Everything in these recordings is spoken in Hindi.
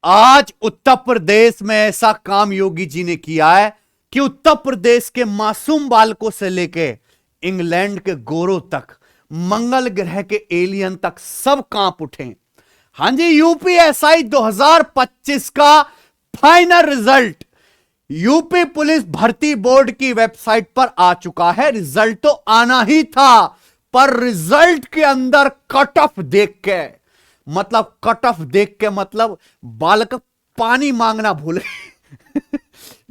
आज उत्तर प्रदेश में ऐसा काम योगी जी ने किया है कि उत्तर प्रदेश के मासूम बालकों से लेके इंग्लैंड के गोरों तक, मंगल ग्रह के एलियन तक सब कांप उठे। हां जी, यूपीएसआई 2025 का फाइनल रिजल्ट यूपी पुलिस भर्ती बोर्ड की वेबसाइट पर आ चुका है। रिजल्ट तो आना ही था, पर रिजल्ट के अंदर कट ऑफ देख के, मतलब कट ऑफ देख के मतलब बालक पानी मांगना भूले।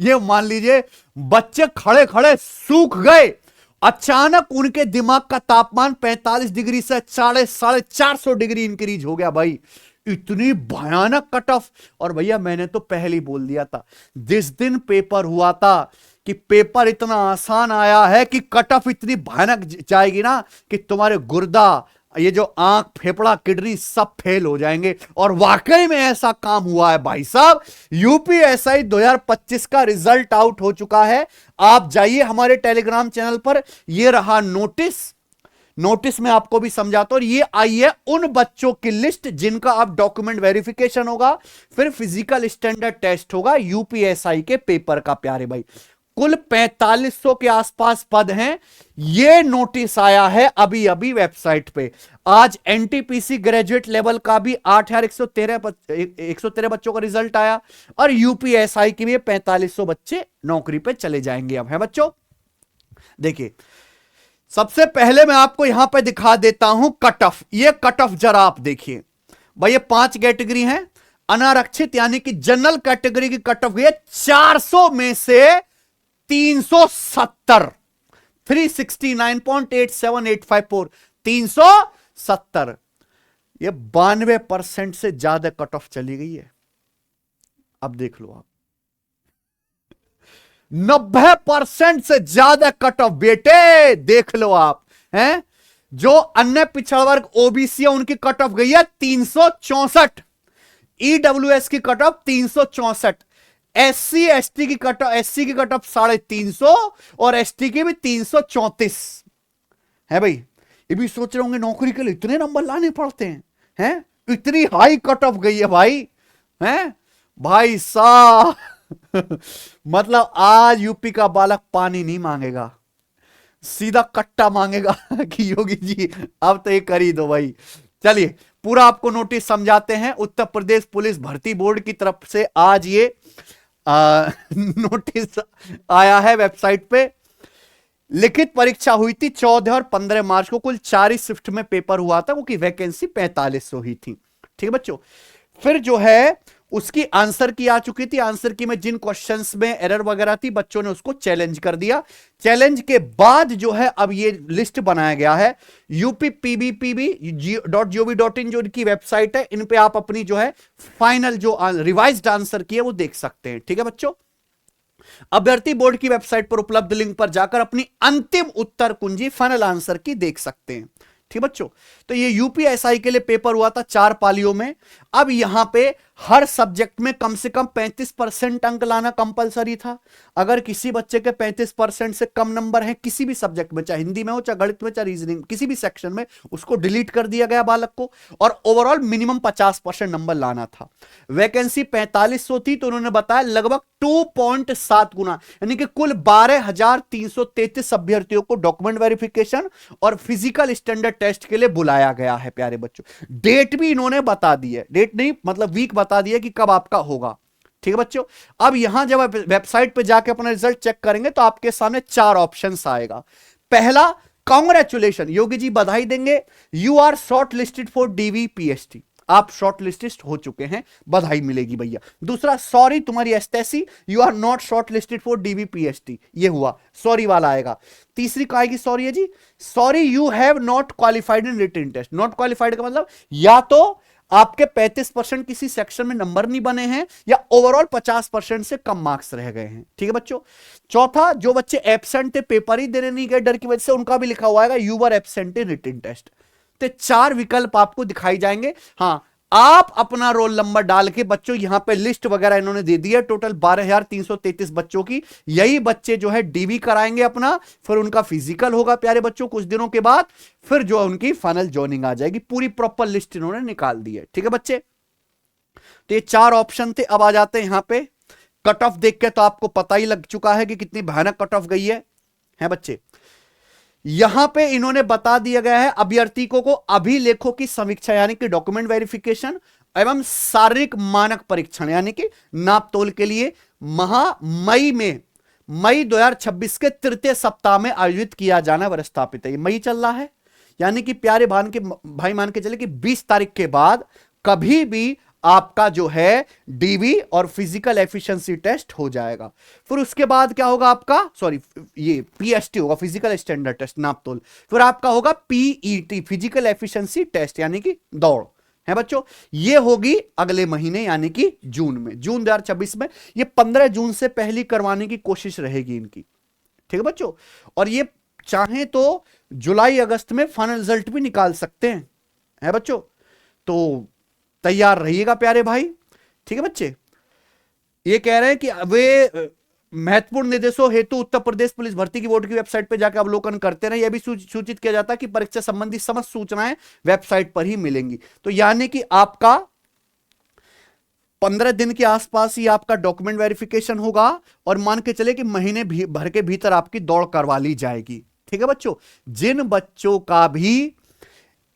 ये मान लीजिए बच्चे खड़े खड़े सूख गए। अचानक उनके दिमाग का तापमान 45 डिग्री से 450 डिग्री इंक्रीज हो गया भाई। इतनी भयानक कट ऑफ। और भैया मैंने तो पहले ही बोल दिया था, जिस दिन पेपर हुआ था कि पेपर इतना आसान आया है कि कट ऑफ इतनी भयानक जाएगी ना कि तुम्हारे गुर्दा, ये जो आंख, फेफड़ा, किडनी सब फेल हो जाएंगे। और वाकई में ऐसा काम हुआ है भाई साहब। यूपीएसआई 2025 का रिजल्ट आउट हो चुका है। आप जाइए हमारे टेलीग्राम चैनल पर, ये रहा नोटिस में आपको भी समझाता हूं। और ये आई है उन बच्चों की लिस्ट जिनका अब डॉक्यूमेंट वेरिफिकेशन होगा, फिर फिजिकल स्टैंडर्ड टेस्ट होगा यूपीएसआई के पेपर का। प्यारे भाई, कुल 4500 के आसपास पद हैं। ये नोटिस आया है अभी अभी वेबसाइट पे। आज एनटीपीसी ग्रेजुएट लेवल का भी 8113 बच्चों का रिजल्ट आया, और यूपीएसआई के भी 4500 बच्चे नौकरी पे चले जाएंगे अब, है बच्चों। देखिए, सबसे पहले मैं आपको यहां पे दिखा देता हूं कट ऑफ। ये कट ऑफ जरा आप देखिए भाई, ये 5 कैटेगरी हैं। अनारक्षित यानी कि जनरल कैटेगरी की कट ऑफ गई है 400 में से 370, 369.87854, 370। ये 92% से ज्यादा कट ऑफ चली गई है। अब देख लो आप, 90% से ज्यादा कट ऑफ बेटे, देख लो आप हैं। जो अन्य पिछड़ा वर्ग ओबीसी है उनकी कट ऑफ गई है 364, ईडब्ल्यूएस की कट ऑफ 364, एससी एसटी की कट ऑफ, एससी की कट ऑफ 350 और एसटी की भी 334 है भाई। ये भी सोच रहे होंगे नौकरी के लिए इतने नंबर लाने पड़ते हैं, इतनी हाई कट ऑफ गई है भाई, हैं भाई साहब। मतलब आज यूपी का बालक पानी नहीं मांगेगा, सीधा कट्टा मांगेगा कि योगी जी अब तो ये कर ही दो भाई। चलिए पूरा आपको नोटिस समझाते हैं। उत्तर प्रदेश पुलिस भर्ती बोर्ड की तरफ से आज ये नोटिस आया है वेबसाइट पे। लिखित परीक्षा हुई थी 14 और 15 मार्च को। कुल 4 शिफ्ट में पेपर हुआ था, क्योंकि वैकेंसी 4500 ही थी। ठीक है बच्चों। फिर जो है उसकी आंसर की आ चुकी थी। आंसर की में जिन क्वेश्चंस में एरर वगैरह थी, बच्चों ने उसको चैलेंज कर दिया। चैलेंज के बाद जो है अब ये लिस्ट बनाया गया है UPPBPB.gov.in, जो इनकी वेबसाइट है। इन पे आप अपनी जो है फाइनल जो रिवाइज्ड आंसर की है वो देख सकते हैं। ठीक है बच्चों। अभ्यर्थी बोर्ड की वेबसाइट पर उपलब्ध लिंक पर जाकर अपनी अंतिम उत्तर कुंजी फाइनल आंसर की देख सकते हैं। ठीक बच्चों। तो ये यूपीएसआई के लिए पेपर हुआ था 4 पालियों में। अब यहां पे हर सब्जेक्ट में कम से कम 35% अंक लाना कंपलसरी था। अगर किसी बच्चे के 35% से कम नंबर है किसी भी सब्जेक्ट में, चाहे हिंदी में हो, चाहे गणित में, चाहे रीजनिंग, किसी भी सेक्शन में, उसको डिलीट कर दिया गया बालक को। और ओवरऑल मिनिमम 50% नंबर लाना था। वैकेंसी 4500 थी, तो उन्होंने बताया लगभग 2.7 गुना, यानी कि कुल 12,333 अभ्यर्थियों को डॉक्यूमेंट वेरिफिकेशन और फिजिकल स्टैंडर्ड टेस्ट के लिए बुलाया गया है। प्यारे बच्चों, डेट भी इन्होंने बता दी है, डेट नहीं मतलब वीक बता दिया कि कब आपका होगा। ठीक है बच्चों। अब यहां जब आप वेबसाइट पे जाके अपना रिजल्ट चेक करेंगे तो आपके सामने 4 ऑप्शंस आएगा। पहला, कांग्रेचुलेशन, योगी जी बधाई देंगे, you are short listed for DVPST, आप शॉर्ट लिस्टेड हो चुके हैं, बधाई मिलेगी भैया। दूसरा, सॉरी तुम्हारी एस्टेसी, you are not short listed for DVPST, ये हुआ, सॉरी वाला आएगा। तीसरी का आएगी सॉरी है जी, sorry you have not qualified in written test. Not qualified का मतलब या तो आपके 35% किसी सेक्शन में नंबर नहीं बने हैं, या ओवरऑल 50% से कम मार्क्स रह गए हैं। ठीक है बच्चों। चौथा, जो बच्चे एब्सेंट थे, पेपर ही देने नहीं गए डर की वजह से, उनका भी लिखा हुआ है you were absent in written test. तो 4 विकल्प आपको दिखाई जाएंगे। हां, आप अपना रोल नंबर डाल के बच्चों, यहां पे लिस्ट वगैरह इन्होंने दे दी है टोटल 12,333 बच्चों की। यही बच्चे जो है डीवी कराएंगे अपना, फिर उनका फिजिकल होगा प्यारे बच्चों कुछ दिनों के बाद, फिर जो उनकी फाइनल ज्वाइनिंग आ जाएगी। पूरी प्रॉपर लिस्ट इन्होंने निकाल दी है। ठीक है बच्चे। तो ये 4 ऑप्शन थे। अब आ जाते हैं यहां पे कट ऑफ देख के, तो आपको पता ही लग चुका है कि कितनी भयानक कट ऑफ गई है बच्चे। यहां पे इन्होंने बता दिया गया है अभ्यर्थियों को अभिलेखों की समीक्षा यानी कि डॉक्यूमेंट वेरिफिकेशन एवं शारीरिक मानक परीक्षण यानी कि नाप तोल के लिए मई 2026 के तृतीय सप्ताह में आयोजित किया जाना प्रस्तावित है। मई चल रहा है, यानी कि प्यारे भाई मान के चले कि 20 तारीख के बाद कभी भी आपका जो है डीवी और फिजिकल एफिशिएंसी टेस्ट हो जाएगा। फिर उसके बाद क्या होगा आपका, सॉरी ये पीएसटी होगा, फिजिकल स्टैंडर्ड टेस्ट नापतोल। फिर आपका होगा पीईटी फिजिकल एफिशिएंसी टेस्ट यानी कि दौड़ है बच्चों। ये होगी अगले महीने यानी कि जून में, जून 2026 में। ये 15 जून से पहले करवाने की कोशिश रहेगी इनकी, ठीक है बच्चों। और ये चाहें तो जुलाई अगस्त में फाइनल रिजल्ट भी निकाल सकते हैं, है बच्चों। तो तैयार रहिएगा प्यारे भाई, ठीक है बच्चे। ये कह रहे हैं कि वे महत्वपूर्ण निर्देशों हेतु उत्तर प्रदेश पुलिस भर्ती की बोर्ड की वेबसाइट पर जाकर अवलोकन करते रहे। यह भी सूचित किया जाता है कि परीक्षा संबंधी समस्त सूचनाएं वेबसाइट पर ही मिलेंगी। तो यानी कि आपका 15 दिन के आसपास ही आपका डॉक्यूमेंट वेरिफिकेशन होगा और मान के चले कि महीने भर के भीतर आपकी दौड़ करवा ली जाएगी, ठीक है बच्चों। जिन बच्चों का भी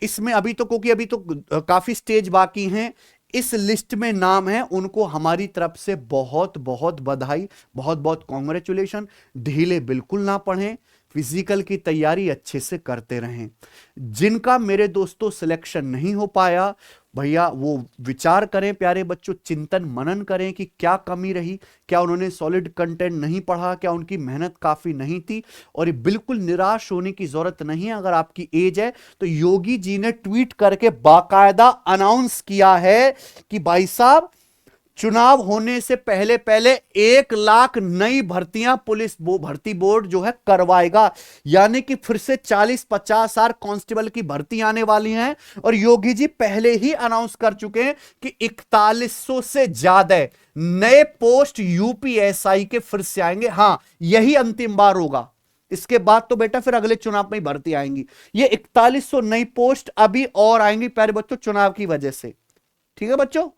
इसमें अभी तो, क्योंकि अभी तो काफी स्टेज बाकी हैं, इस लिस्ट में नाम है, उनको हमारी तरफ से बहुत बहुत बधाई, बहुत बहुत कांग्रेचुलेशन। ढीले बिल्कुल ना पढ़ें, फिजिकल की तैयारी अच्छे से करते रहें। जिनका मेरे दोस्तों सिलेक्शन नहीं हो पाया, भैया वो विचार करें प्यारे बच्चों, चिंतन मनन करें कि क्या कमी रही, क्या उन्होंने सॉलिड कंटेंट नहीं पढ़ा, क्या उनकी मेहनत काफी नहीं थी। और ये बिल्कुल निराश होने की जरूरत नहीं है। अगर आपकी एज है तो योगी जी ने ट्वीट करके बाकायदा अनाउंस किया है कि भाई साहब चुनाव होने से पहले पहले 1 लाख नई भर्तियां पुलिस भर्ती बोर्ड जो है करवाएगा। यानी कि फिर से 40-50 हजार कांस्टेबल की भर्ती आने वाली हैं। और योगी जी पहले ही अनाउंस कर चुके हैं कि 4100 से ज्यादा नए पोस्ट यूपीएसआई के फिर से आएंगे। हां, यही अंतिम बार होगा, इसके बाद तो बेटा फिर अगले चुनाव में ही भर्ती आएंगी। ये 4100 नई पोस्ट अभी और आएंगी प्यारे बच्चों चुनाव की वजह से, ठीक है बच्चों।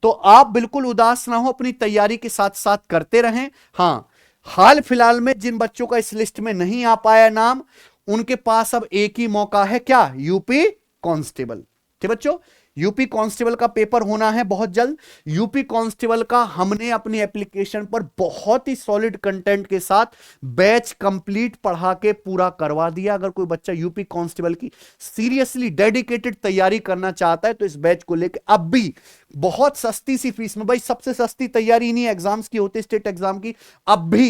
तो आप बिल्कुल उदास ना हो, अपनी तैयारी के साथ साथ करते रहें। हां, हाल फिलहाल में जिन बच्चों का इस लिस्ट में नहीं आ पाया नाम, उनके पास अब एक ही मौका है, क्या, यूपी कांस्टेबल, ठीक बच्चों। यूपी कांस्टेबल का पेपर होना है बहुत जल्द। यूपी कांस्टेबल का हमने अपनी एप्लीकेशन पर बहुत ही सॉलिड कंटेंट के साथ बैच कंप्लीट पढ़ा के पूरा करवा दिया। अगर कोई बच्चा यूपी कांस्टेबल की सीरियसली डेडिकेटेड तैयारी करना चाहता है तो इस बैच को लेकर अब भी बहुत सस्ती सी फीस में, भाई सबसे सस्ती तैयारी इन्हीं एग्जाम्स की होती है, स्टेट एग्जाम की, अब भी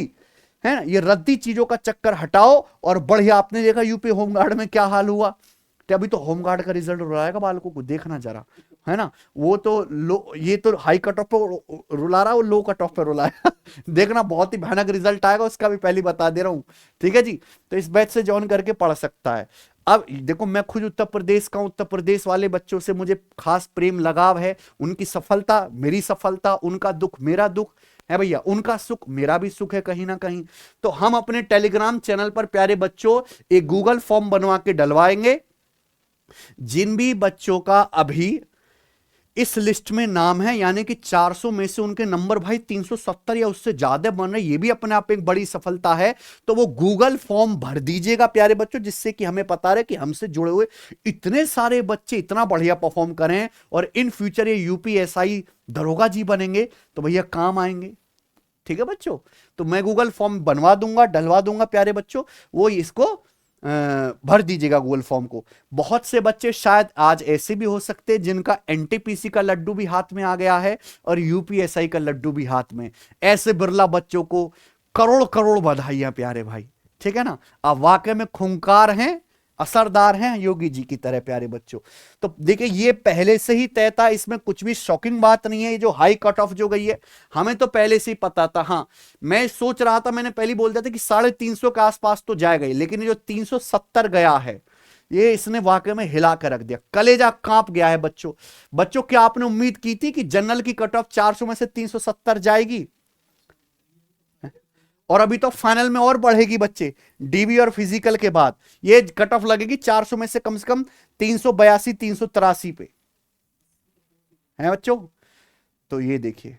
है ना। ये रद्दी चीजों का चक्कर हटाओ और बढ़िया। आपने देखा यूपी होमगार्ड में क्या हाल हुआ, तो अभी तो होमगार्ड का रिजल्ट रुलाएगा बालकों को, देखना जरा, है ना। वो तो लो, ये तो हाई कट ऑफ पे रुला रहा है, वो लो कट ऑफ पे रुलाएगा देखना बहुत ही भयानक रिजल्ट आएगा उसका, भी पहले बता दे रहा हूं, ठीक है जी। तो इस बैच से ज्वाइन करके पढ़ सकता है। अब देखो, मैं खुद उत्तर प्रदेश का हूं, उत्तर प्रदेश वाले बच्चों से मुझे खास प्रेम लगाव है। उनकी सफलता मेरी सफलता, उनका दुख मेरा दुख है भैया, उनका सुख मेरा भी सुख है कहीं ना कहीं। तो हम अपने टेलीग्राम चैनल पर प्यारे बच्चों एक गूगल फॉर्म बनवा के डलवाएंगे। जिन भी बच्चों का अभी इस लिस्ट में नाम है, यानी कि 400 में से उनके नंबर भाई 370 या उससे ज्यादा बन रहे, ये भी अपने आप एक बड़ी सफलता है। तो वो गूगल फॉर्म भर दीजिएगा प्यारे बच्चों, जिससे कि हमें पता रहे कि हमसे जुड़े हुए इतने सारे बच्चे इतना बढ़िया परफॉर्म करें और इन फ्यूचर ये यूपीएसआई दरोगा जी बनेंगे तो भैया काम आएंगे, ठीक है बच्चों। तो मैं गूगल फॉर्म बनवा दूंगा, डलवा दूंगा प्यारे बच्चों, वो इसको भर दीजिएगा गूगल फॉर्म को। बहुत से बच्चे शायद आज ऐसे भी हो सकते हैं जिनका एनटीपीसी का लड्डू भी हाथ में आ गया है और यूपीएसआई का लड्डू भी हाथ में। ऐसे बिरला बच्चों को करोड़ करोड़ बधाइयां प्यारे भाई, ठीक है ना। आप वाकई में खूंखार हैं, असरदार हैं योगी जी की तरह प्यारे बच्चों। तो देखिए ये पहले से ही तय था, इसमें कुछ भी शॉकिंग बात नहीं है। ये जो हाई कट ऑफ जो गई है हमें तो पहले से ही पता था। हाँ, मैं सोच रहा था, मैंने पहले बोल दिया था कि 350 के आसपास तो जाएगा, लेकिन ये जो 370 गया है ये इसने वाकई में हिला कर रख दिया, कलेजा कांप गया है बच्चों। बच्चों क्या आपने उम्मीद की थी कि जनरल की कट ऑफ 400 में से 370 जाएगी? और अभी तो फाइनल में और बढ़ेगी बच्चे, डीबी और फिजिकल के बाद ये कट ऑफ लगेगी 400 में से कम 382 383 पे, है बच्चों। तो ये देखिए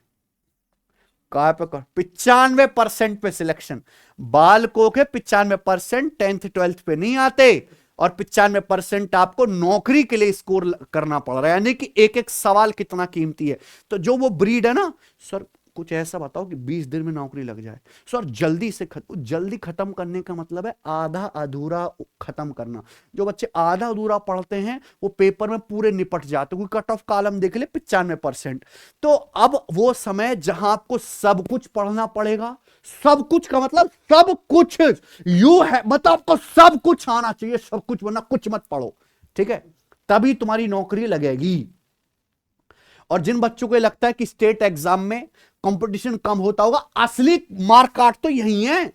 कहां पे 95% पे सिलेक्शन। बालकों के 95% 10th 12th पे नहीं आते और 95% आपको नौकरी के लिए स्कोर करना पड़ रहा है, यानी कि एक एक सवाल कितना कीमती है। तो जो वो ब्रीड है ना, सर कुछ ऐसा बताओ कि 20 दिन में नौकरी लग जाए। सर जल्दी खत्म करने का मतलब है आधा अधूरा खत्म करना। जो बच्चे आधा अधूरा पढ़ते हैं वो पेपर में पूरे निपट जाते हैं। कोई कट ऑफ कॉलम देख ले 95%। तो अब वो समय जहां आपको सब कुछ पढ़ना पड़ेगा। सब कुछ का मतलब सब कुछ, यू है मतलब आपको सब कुछ आना चाहिए, सब कुछ, वरना कुछ मत पढ़ो, ठीक है, तभी तुम्हारी नौकरी लगेगी। और जिन बच्चों को लगता है कि स्टेट एग्जाम में कंपटीशन कम होता होगा, असली मार्क काट तो यही है।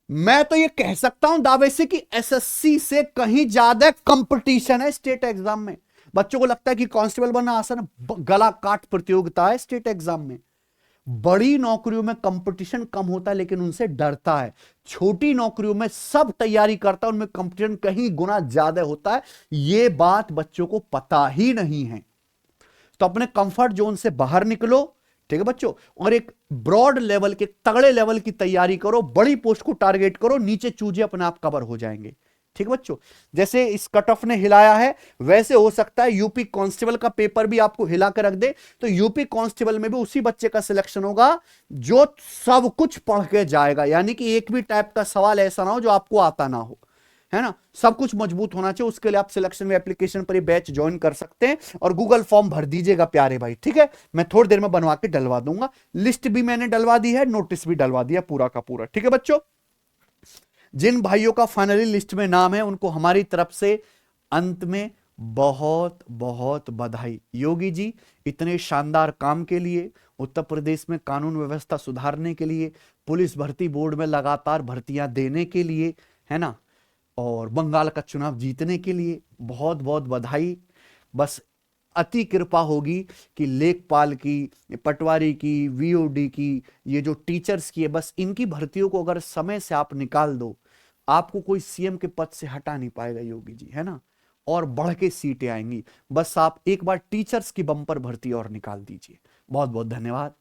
मैं तो ये कह सकता हूं दावे से कि एसएससी से कहीं ज्यादा कंपटीशन है स्टेट एग्जाम में। बच्चों को लगता है कि कांस्टेबल बनना आसान है, गला काट प्रतियोगिता है स्टेट एग्जाम में। बड़ी नौकरियों में कंपटीशन कम होता है लेकिन उनसे डरता है। छोटी नौकरियों में सब तैयारी करता है, उनमें कंपटीशन कहीं गुना ज्यादा होता है। यह बात बच्चों को पता ही नहीं है। तो अपने कंफर्ट जोन से बाहर निकलो, ठीक है बच्चों, और एक ब्रॉड लेवल के तगड़े लेवल की तैयारी करो, बड़ी पोस्ट को टारगेट करो, नीचे चूजे अपने आप कवर हो जाएंगे। ठीक बच्चों, जैसे इस कट ऑफ ने हिलाया है वैसे हो सकता है यूपी कांस्टेबल का पेपर भी आपको हिला कर रख दे। तो यूपी कांस्टेबल में भी उसी बच्चे का सिलेक्शन होगा जो सब कुछ पढ़ के जाएगा, यानी कि एक भी टाइप का सवाल ऐसा ना हो जो आपको आता ना हो, है ना, सब कुछ मजबूत होना चाहिए। उसके लिए आप सिलेक्शन में एप्लीकेशन पर ही बैच ज्वाइन कर सकते हैं और गूगल फॉर्म भर दीजिएगा प्यारे भाई, ठीक है। मैं थोड़ी देर में बनवा के डलवा दूंगा, लिस्ट भी मैंने डलवा दी है, नोटिस भी डलवा दिया पूरा का पूरा, ठीक है बच्चों। जिन भाइयों का फाइनली लिस्ट में नाम है उनको हमारी तरफ से अंत में बहुत बहुत बधाई। योगी जी इतने शानदार काम के लिए, उत्तर प्रदेश में कानून व्यवस्था सुधारने के लिए, पुलिस भर्ती बोर्ड में लगातार भर्तियां देने के लिए, है ना, और बंगाल का चुनाव जीतने के लिए बहुत बहुत बधाई। बस अति कृपा होगी कि लेखपाल की, पटवारी की, वीओडी की, ये जो टीचर्स की है, बस इनकी भर्तियों को अगर समय से आप निकाल दो, आपको कोई सीएम के पद से हटा नहीं पाएगा योगी जी, है ना, और बढ़ के सीटें आएंगी। बस आप एक बार टीचर्स की बम्पर भर्ती और निकाल दीजिए। बहुत बहुत धन्यवाद।